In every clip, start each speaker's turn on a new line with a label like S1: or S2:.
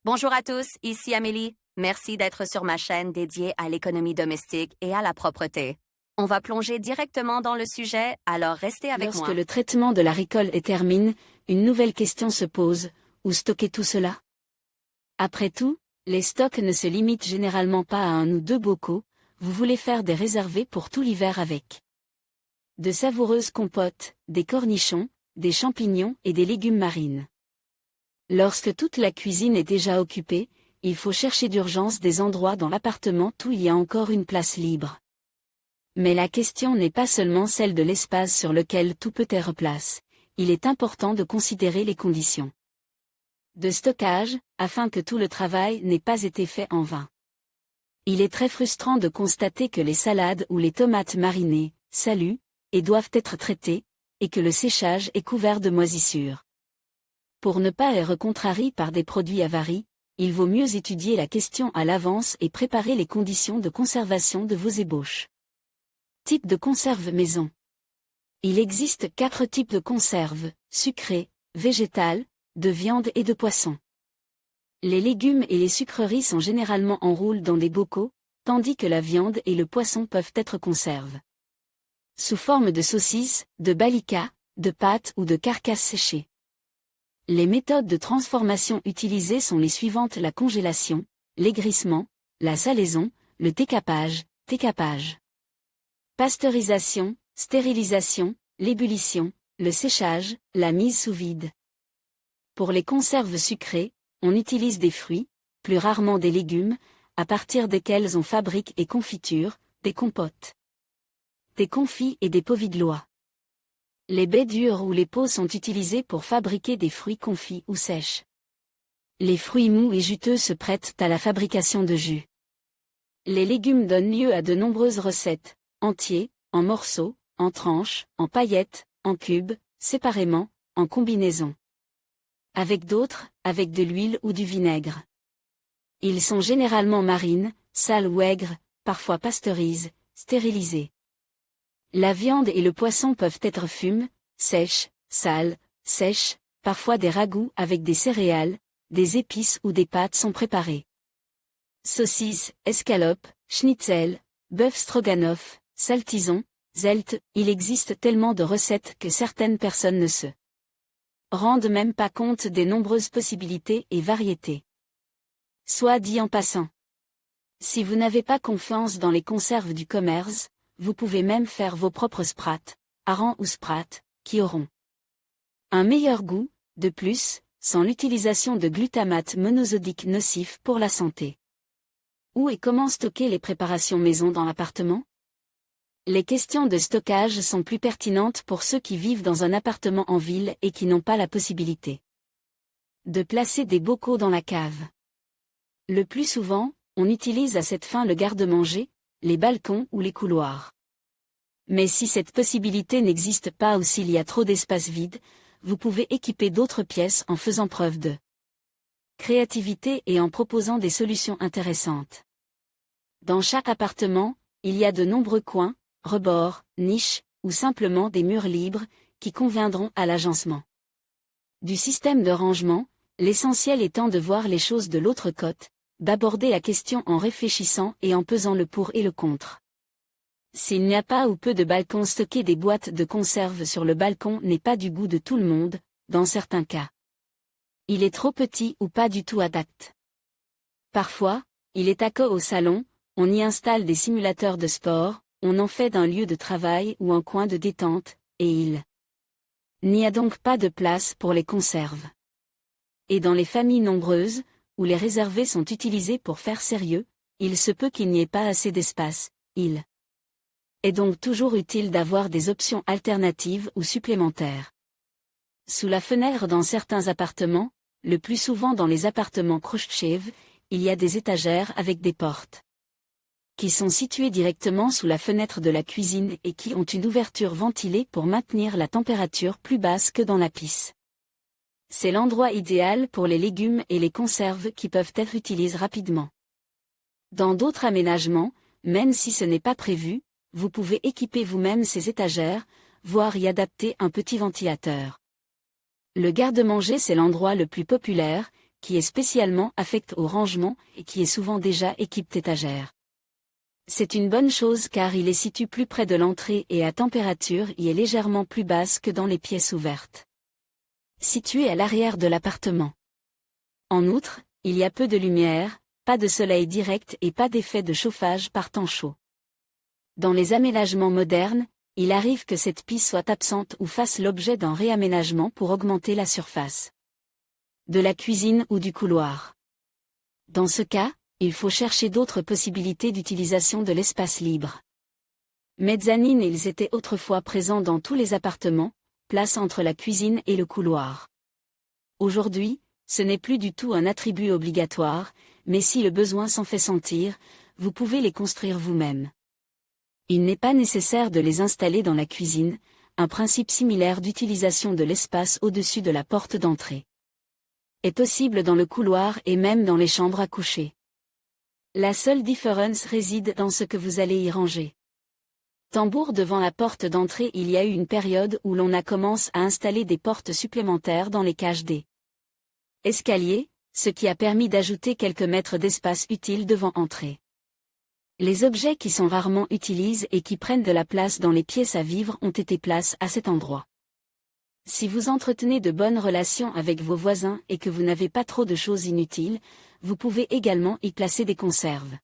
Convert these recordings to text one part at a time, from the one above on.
S1: Bonjour à tous, ici Amélie. Merci d'être sur ma chaîne dédiée à l'économie domestique et à la propreté. On va plonger directement dans le sujet, alors restez avec moi.
S2: Lorsque le traitement de la récolte est terminé, une nouvelle question se pose, où stocker tout cela? Après tout, les stocks ne se limitent généralement pas à un ou deux bocaux, vous voulez faire des réservés pour tout l'hiver avec de savoureuses compotes, des cornichons, des champignons et des légumes marines. Lorsque toute la cuisine est déjà occupée, il faut chercher d'urgence des endroits dans l'appartement où il y a encore une place libre. Mais la question n'est pas seulement celle de l'espace sur lequel tout peut être place, il est important de considérer les conditions de stockage, afin que tout le travail n'ait pas été fait en vain. Il est très frustrant de constater que les salades ou les tomates marinées saluent et doivent être traitées, et que le séchage est couvert de moisissures. Pour ne pas être contrarié par des produits avaries, il vaut mieux étudier la question à l'avance et préparer les conditions de conservation de vos ébauches. Type de conserve maison. Il existe 4 types de conserves, sucrées, végétales, de viande et de poisson. Les légumes et les sucreries sont généralement en roule dans des bocaux, tandis que la viande et le poisson peuvent être conserves sous forme de saucisses, de balicas, de pâtes ou de carcasses séchées. Les méthodes de transformation utilisées sont les suivantes: la congélation, l'aigrissement, la salaison, le décapage, pasteurisation, stérilisation, l'ébullition, le séchage, la mise sous vide. Pour les conserves sucrées, on utilise des fruits, plus rarement des légumes, à partir desquels on fabrique des confitures, des compotes, des confits et des pots-vidois. Les baies dures ou les peaux sont utilisées pour fabriquer des fruits confits ou sèches. Les fruits mous et juteux se prêtent à la fabrication de jus. Les légumes donnent lieu à de nombreuses recettes, entiers, en morceaux, en tranches, en paillettes, en cubes, séparément, en combinaison. Avec d'autres, avec de l'huile ou du vinaigre. Ils sont généralement marines, sales ou aigres, parfois pasteurisés, stérilisés. La viande et le poisson peuvent être fumes, sèches, sales, sèches, parfois des ragoûts avec des céréales, des épices ou des pâtes sont préparés. Saucisses, escalopes, schnitzel, bœuf stroganoff, saltison, zelt, il existe tellement de recettes que certaines personnes ne se rendent même pas compte des nombreuses possibilités et variétés. Soit dit en passant. Si vous n'avez pas confiance dans les conserves du commerce, vous pouvez même faire vos propres sprats, harengs ou sprats, qui auront un meilleur goût, de plus, sans l'utilisation de glutamate monosodique nocif pour la santé. Où et comment stocker les préparations maison dans l'appartement? Les questions de stockage sont plus pertinentes pour ceux qui vivent dans un appartement en ville et qui n'ont pas la possibilité de placer des bocaux dans la cave. Le plus souvent, on utilise à cette fin le garde-manger, les balcons ou les couloirs. Mais si cette possibilité n'existe pas ou s'il y a trop d'espace vide, vous pouvez équiper d'autres pièces en faisant preuve de créativité et en proposant des solutions intéressantes. Dans chaque appartement, il y a de nombreux coins, rebords, niches, ou simplement des murs libres, qui conviendront à l'agencement du système de rangement, l'essentiel étant de voir les choses de l'autre côté, d'aborder la question en réfléchissant et en pesant le pour et le contre. S'il n'y a pas ou peu de balcons, stocker des boîtes de conserve sur le balcon n'est pas du goût de tout le monde, dans certains cas. Il est trop petit ou pas du tout adapté. Parfois, il est accueilli au salon, on y installe des simulateurs de sport, on en fait d'un lieu de travail ou un coin de détente, et il n'y a donc pas de place pour les conserves. Et dans les familles nombreuses, où les réservés sont utilisés pour faire sérieux, il se peut qu'il n'y ait pas assez d'espace, il est donc toujours utile d'avoir des options alternatives ou supplémentaires. Sous la fenêtre dans certains appartements, le plus souvent dans les appartements Khrouchtchev, il y a des étagères avec des portes qui sont situées directement sous la fenêtre de la cuisine et qui ont une ouverture ventilée pour maintenir la température plus basse que dans la pisse. C'est l'endroit idéal pour les légumes et les conserves qui peuvent être utilisés rapidement. Dans d'autres aménagements, même si ce n'est pas prévu, vous pouvez équiper vous-même ces étagères, voire y adapter un petit ventilateur. Le garde-manger, c'est l'endroit le plus populaire, qui est spécialement affecté au rangement et qui est souvent déjà équipé d'étagères. C'est une bonne chose car il est situé plus près de l'entrée et à température y est légèrement plus basse que dans les pièces ouvertes. Situé à l'arrière de l'appartement. En outre, il y a peu de lumière, pas de soleil direct et pas d'effet de chauffage par temps chaud. Dans les aménagements modernes, il arrive que cette piste soit absente ou fasse l'objet d'un réaménagement pour augmenter la surface de la cuisine ou du couloir. Dans ce cas, il faut chercher d'autres possibilités d'utilisation de l'espace libre. Mezzanine, ils étaient autrefois présents dans tous les appartements, place entre la cuisine et le couloir. Aujourd'hui, ce n'est plus du tout un attribut obligatoire, mais si le besoin s'en fait sentir, vous pouvez les construire vous-même. Il n'est pas nécessaire de les installer dans la cuisine, un principe similaire d'utilisation de l'espace au-dessus de la porte d'entrée est possible dans le couloir et même dans les chambres à coucher. La seule différence réside dans ce que vous allez y ranger. Tambour devant la porte d'entrée, il y a eu une période où l'on a commencé à installer des portes supplémentaires dans les cages des escaliers, ce qui a permis d'ajouter quelques mètres d'espace utile devant entrée. Les objets qui sont rarement utilisés et qui prennent de la place dans les pièces à vivre ont été placés à cet endroit. Si vous entretenez de bonnes relations avec vos voisins et que vous n'avez pas trop de choses inutiles, vous pouvez également y placer des conserves.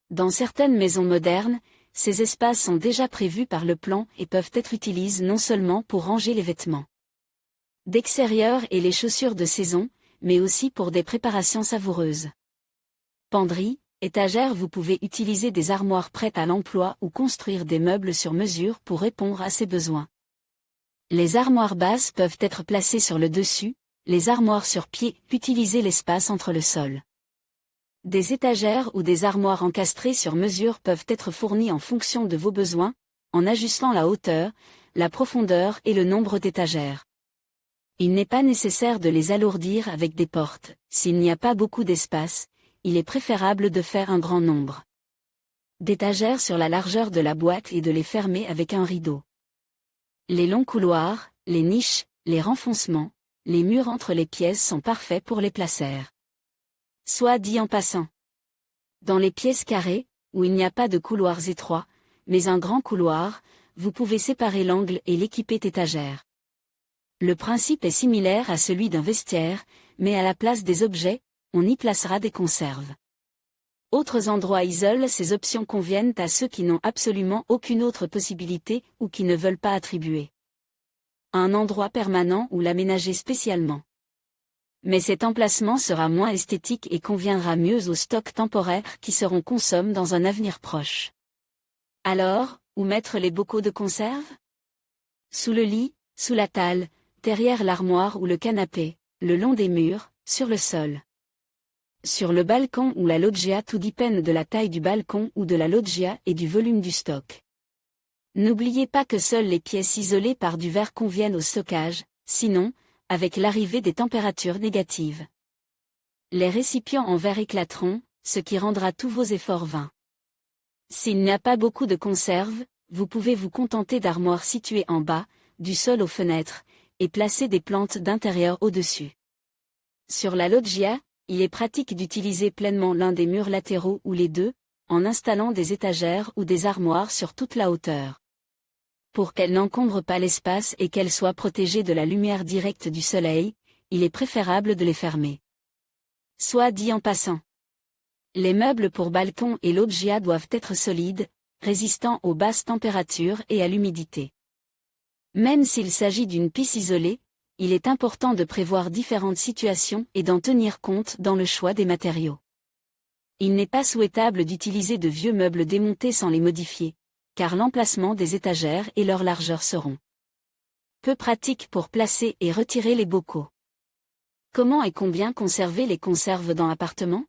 S2: Dans certaines maisons modernes, ces espaces sont déjà prévus par le plan et peuvent être utilisés non seulement pour ranger les vêtements d'extérieur et les chaussures de saison, mais aussi pour des préparations savoureuses. Penderie, étagère, vous pouvez utiliser des armoires prêtes à l'emploi ou construire des meubles sur mesure pour répondre à ces besoins. Les armoires basses peuvent être placées sur le dessus, les armoires sur pied utilisent l'espace entre le sol. Des étagères ou des armoires encastrées sur mesure peuvent être fournies en fonction de vos besoins, en ajustant la hauteur, la profondeur et le nombre d'étagères. Il n'est pas nécessaire de les alourdir avec des portes, s'il n'y a pas beaucoup d'espace, il est préférable de faire un grand nombre d'étagères sur la largeur de la boîte et de les fermer avec un rideau. Les longs couloirs, les niches, les renfoncements, les murs entre les pièces sont parfaits pour les placer. Soit dit en passant. Dans les pièces carrées, où il n'y a pas de couloirs étroits, mais un grand couloir, vous pouvez séparer l'angle et l'équiper d'étagères. Le principe est similaire à celui d'un vestiaire, mais à la place des objets, on y placera des conserves. Autres endroits isolés, ces options conviennent à ceux qui n'ont absolument aucune autre possibilité ou qui ne veulent pas attribuer un endroit permanent ou l'aménager spécialement. Mais cet emplacement sera moins esthétique et conviendra mieux aux stocks temporaires qui seront consommés dans un avenir proche. Alors, où mettre les bocaux de conserve? Sous le lit, sous la table, derrière l'armoire ou le canapé, le long des murs, sur le sol. Sur le balcon ou la loggia, tout dépend de la taille du balcon ou de la loggia et du volume du stock. N'oubliez pas que seules les pièces isolées par du verre conviennent au stockage, sinon, avec l'arrivée des températures négatives, les récipients en verre éclateront, ce qui rendra tous vos efforts vains. S'il n'y a pas beaucoup de conserves, vous pouvez vous contenter d'armoires situées en bas, du sol aux fenêtres, et placer des plantes d'intérieur au-dessus. Sur la loggia, il est pratique d'utiliser pleinement l'un des murs latéraux ou les deux, en installant des étagères ou des armoires sur toute la hauteur. Pour qu'elles n'encombrent pas l'espace et qu'elles soient protégées de la lumière directe du soleil, il est préférable de les fermer. Soit dit en passant. Les meubles pour balcon et loggia doivent être solides, résistants aux basses températures et à l'humidité. Même s'il s'agit d'une piste isolée, il est important de prévoir différentes situations et d'en tenir compte dans le choix des matériaux. Il n'est pas souhaitable d'utiliser de vieux meubles démontés sans les modifier, car l'emplacement des étagères et leur largeur seront peu pratiques pour placer et retirer les bocaux. Comment et combien conserver les conserves dans l'appartement?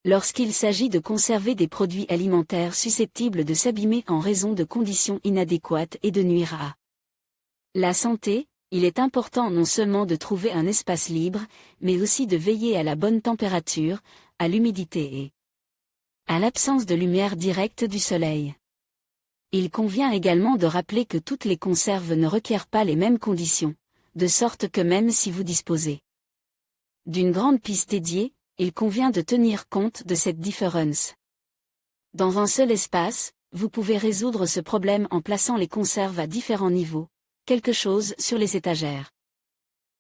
S2: Lorsqu'il s'agit de conserver des produits alimentaires susceptibles de s'abîmer en raison de conditions inadéquates et de nuire à la santé, il est important non seulement de trouver un espace libre, mais aussi de veiller à la bonne température, à l'humidité et à l'absence de lumière directe du soleil. Il convient également de rappeler que toutes les conserves ne requièrent pas les mêmes conditions, de sorte que même si vous disposez d'une grande piste dédiée, il convient de tenir compte de cette différence. Dans un seul espace, vous pouvez résoudre ce problème en plaçant les conserves à différents niveaux, quelque chose sur les étagères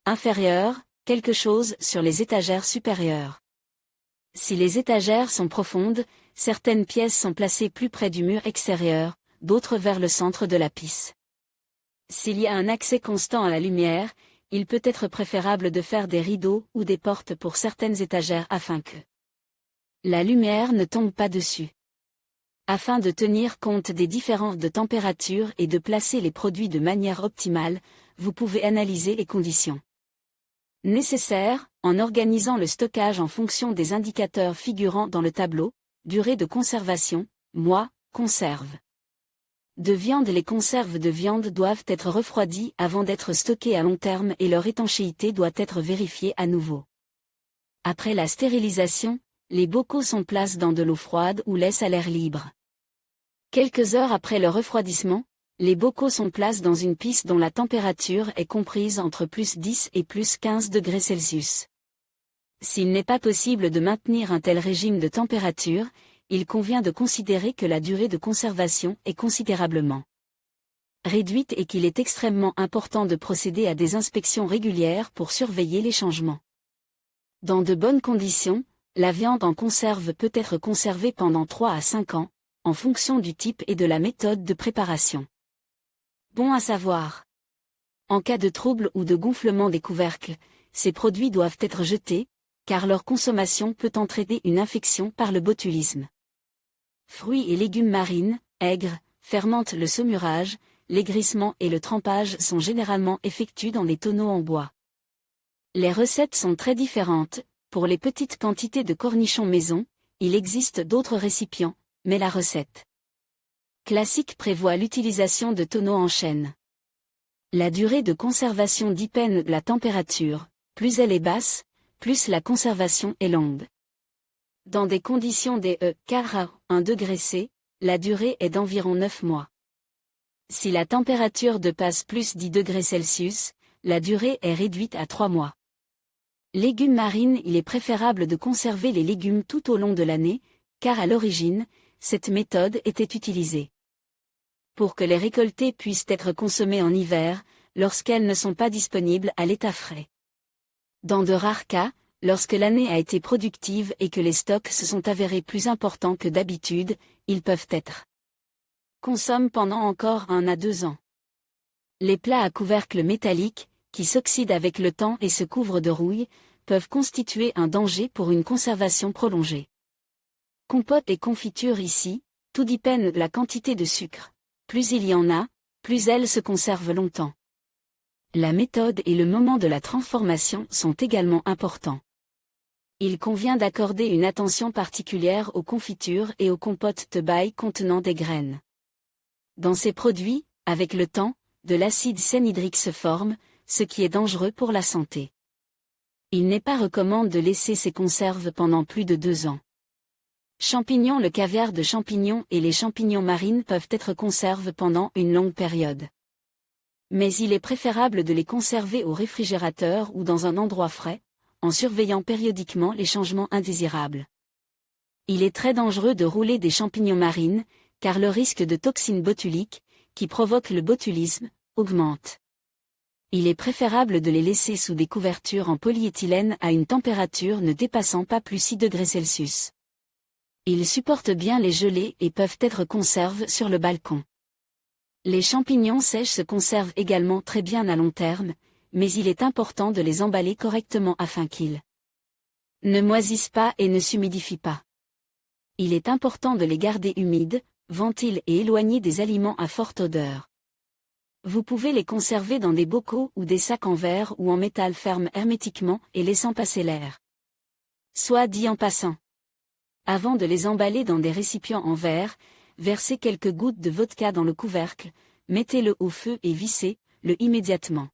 S2: inférieures, quelque chose sur les étagères supérieures. Si les étagères sont profondes, certaines pièces sont placées plus près du mur extérieur, d'autres vers le centre de la pisse. S'il y a un accès constant à la lumière, il peut être préférable de faire des rideaux ou des portes pour certaines étagères afin que la lumière ne tombe pas dessus. Afin de tenir compte des différences de température et de placer les produits de manière optimale, vous pouvez analyser les conditions nécessaires, en organisant le stockage en fonction des indicateurs figurant dans le tableau, durée de conservation, mois, conserve de viande. Les conserves de viande doivent être refroidies avant d'être stockées à long terme et leur étanchéité doit être vérifiée à nouveau. Après la stérilisation, les bocaux sont placés dans de l'eau froide ou laissent à l'air libre. Quelques heures après le refroidissement, les bocaux sont placés dans une pisse dont la température est comprise entre +10 et +15 degrés Celsius. S'il n'est pas possible de maintenir un tel régime de température, il convient de considérer que la durée de conservation est considérablement réduite et qu'il est extrêmement important de procéder à des inspections régulières pour surveiller les changements. Dans de bonnes conditions, la viande en conserve peut être conservée pendant 3 à 5 ans, en fonction du type et de la méthode de préparation. Bon à savoir. En cas de trouble ou de gonflement des couvercles, ces produits doivent être jetés, car leur consommation peut entraîner une infection par le botulisme. Fruits et légumes marines, aigres, fermentent le saumurage, l'aigrissement et le trempage sont généralement effectués dans les tonneaux en bois. Les recettes sont très différentes. Pour les petites quantités de cornichons maison, il existe d'autres récipients, mais la recette classique prévoit l'utilisation de tonneaux en chêne. La durée de conservation dépend de la température, plus elle est basse, plus la conservation est longue. Dans des conditions car à 1 degré C, la durée est d'environ 9 mois. Si la température dépasse +10 degrés Celsius, la durée est réduite à 3 mois. Légumes marines. Il est préférable de conserver les légumes tout au long de l'année, car à l'origine, cette méthode était utilisée pour que les récoltés puissent être consommés en hiver, lorsqu'elles ne sont pas disponibles à l'état frais. Dans de rares cas, lorsque l'année a été productive et que les stocks se sont avérés plus importants que d'habitude, ils peuvent être consommés pendant encore 1 à 2 ans. Les plats à couvercle métallique, qui s'oxydent avec le temps et se couvrent de rouille, peuvent constituer un danger pour une conservation prolongée. Compote et confiture. Ici, tout dépend de la quantité de sucre. Plus il y en a, plus elles se conservent longtemps. La méthode et le moment de la transformation sont également importants. Il convient d'accorder une attention particulière aux confitures et aux compotes de baille contenant des graines. Dans ces produits, avec le temps, de l'acide cyanhydrique se forme, ce qui est dangereux pour la santé. Il n'est pas recommandé de laisser ces conserves pendant plus de 2 ans. Champignons. Le caviar de champignons et les champignons marines peuvent être conservés pendant une longue période. Mais il est préférable de les conserver au réfrigérateur ou dans un endroit frais, en surveillant périodiquement les changements indésirables. Il est très dangereux de rouler des champignons marines, car le risque de toxines botuliques, qui provoquent le botulisme, augmente. Il est préférable de les laisser sous des couvertures en polyéthylène à une température ne dépassant pas +6 degrés Celsius. Ils supportent bien les gelées et peuvent être conservés sur le balcon. Les champignons sèches se conservent également très bien à long terme, mais il est important de les emballer correctement afin qu'ils ne moisissent pas et ne s'humidifient pas. Il est important de les garder humides, ventiles et éloignés des aliments à forte odeur. Vous pouvez les conserver dans des bocaux ou des sacs en verre ou en métal ferme hermétiquement et laissant passer l'air. Soit dit en passant. Avant de les emballer dans des récipients en verre, versez quelques gouttes de vodka dans le couvercle, mettez-le au feu et vissez-le immédiatement.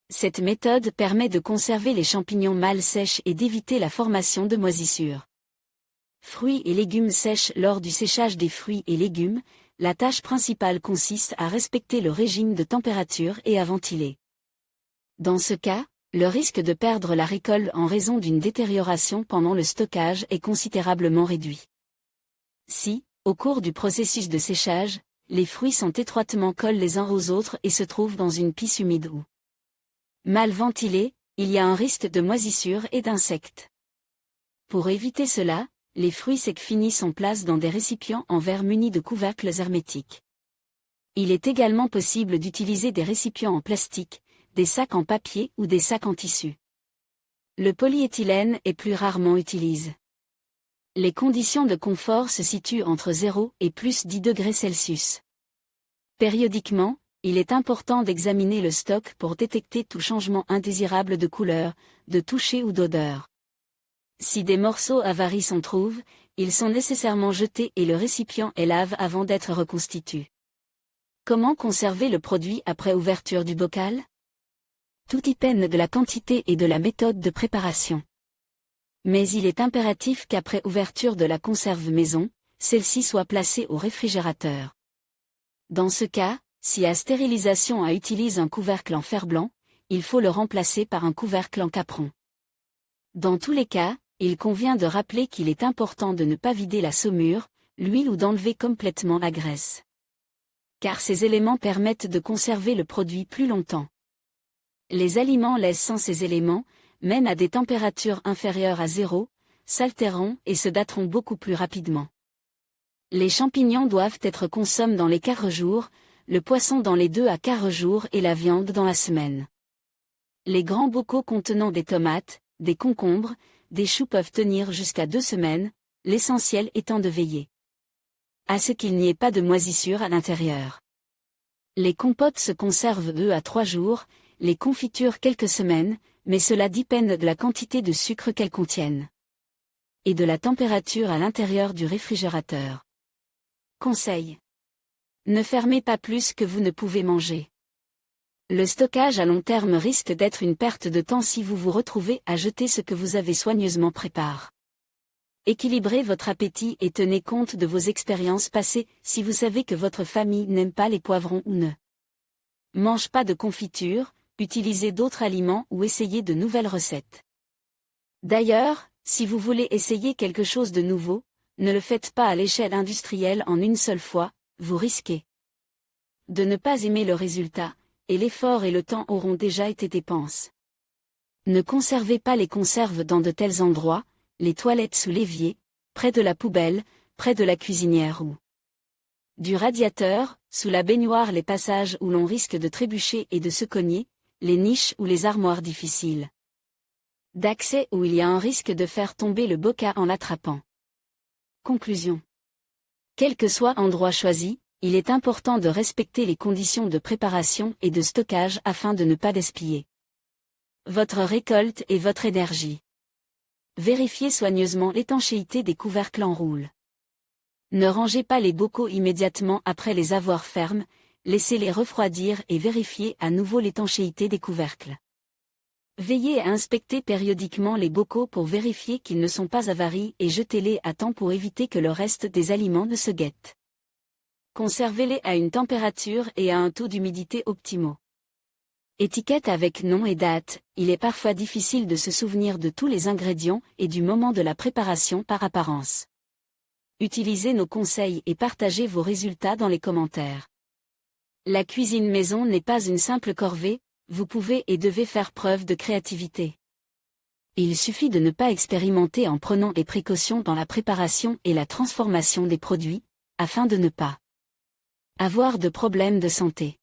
S2: Cette méthode permet de conserver les champignons mal sèches et d'éviter la formation de moisissures. Fruits et légumes sèches. Lors du séchage des fruits et légumes, la tâche principale consiste à respecter le régime de température et à ventiler. Dans ce cas, Le risque de perdre la récolte en raison d'une détérioration pendant le stockage est considérablement réduit. Si, au cours du processus de séchage, les fruits sont étroitement collés les uns aux autres et se trouvent dans une pièce humide ou mal ventilée, il y a un risque de moisissure et d'insectes. Pour éviter cela, les fruits secs finis sont placés dans des récipients en verre munis de couvercles hermétiques. Il est également possible d'utiliser des récipients en plastique, des sacs en papier ou des sacs en tissu. Le polyéthylène est plus rarement utilisé. Les conditions de confort se situent entre 0 et plus 10 degrés Celsius. Périodiquement, il est important d'examiner le stock pour détecter tout changement indésirable de couleur, de toucher ou d'odeur. Si des morceaux avaris s'en trouvent, ils sont nécessairement jetés et le récipient est lave avant d'être reconstitué. Comment conserver le produit après ouverture du bocal? Tout dépend de la quantité et de la méthode de préparation. Mais il est impératif qu'après ouverture de la conserve maison, celle-ci soit placée au réfrigérateur. Dans ce cas, si la stérilisation utilise un couvercle en fer blanc, il faut le remplacer par un couvercle en capron. Dans tous les cas, il convient de rappeler qu'il est important de ne pas vider la saumure, l'huile ou d'enlever complètement la graisse. Car ces éléments permettent de conserver le produit plus longtemps. Les aliments laissés sans ces éléments, même à des températures inférieures à 0, s'altéreront et se datteront beaucoup plus rapidement. Les champignons doivent être consommés dans les 4 jours, le poisson dans les 2 à 4 jours et la viande dans la semaine. Les grands bocaux contenant des tomates, des concombres, des choux peuvent tenir jusqu'à 2 semaines, l'essentiel étant de veiller à ce qu'il n'y ait pas de moisissure à l'intérieur. Les compotes se conservent 2 à 3 jours, les confitures quelques semaines, mais cela dépend de la quantité de sucre qu'elles contiennent et de la température à l'intérieur du réfrigérateur. Conseil. Ne fermez pas plus que vous ne pouvez manger. Le stockage à long terme risque d'être une perte de temps si vous vous retrouvez à jeter ce que vous avez soigneusement préparé. Équilibrez votre appétit et tenez compte de vos expériences passées si vous savez que votre famille n'aime pas les poivrons ou ne mange pas de confiture, utilisez d'autres aliments ou essayez de nouvelles recettes. D'ailleurs, si vous voulez essayer quelque chose de nouveau, ne le faites pas à l'échelle industrielle en une seule fois, vous risquez de ne pas aimer le résultat, et l'effort et le temps auront déjà été dépensés. Ne conservez pas les conserves dans de tels endroits, les toilettes sous l'évier, près de la poubelle, près de la cuisinière ou du radiateur, sous la baignoire, les passages où l'on risque de trébucher et de se cogner, les niches ou les armoires difficiles d'accès où il y a un risque de faire tomber le bocal en l'attrapant. Conclusion. Quel que soit l'endroit choisi, il est important de respecter les conditions de préparation et de stockage afin de ne pas gaspiller votre récolte et votre énergie. Vérifiez soigneusement l'étanchéité des couvercles en roule. Ne rangez pas les bocaux immédiatement après les avoir fermes, laissez-les refroidir et vérifiez à nouveau l'étanchéité des couvercles. Veillez à inspecter périodiquement les bocaux pour vérifier qu'ils ne sont pas avaris et jetez-les à temps pour éviter que le reste des aliments ne se gâte. Conservez-les à une température et à un taux d'humidité optimaux. Étiquette avec nom et date, il est parfois difficile de se souvenir de tous les ingrédients et du moment de la préparation par apparence. Utilisez nos conseils et partagez vos résultats dans les commentaires. La cuisine maison n'est pas une simple corvée, vous pouvez et devez faire preuve de créativité. Il suffit de ne pas expérimenter en prenant des précautions dans la préparation et la transformation des produits, afin de ne pas avoir de problèmes de santé.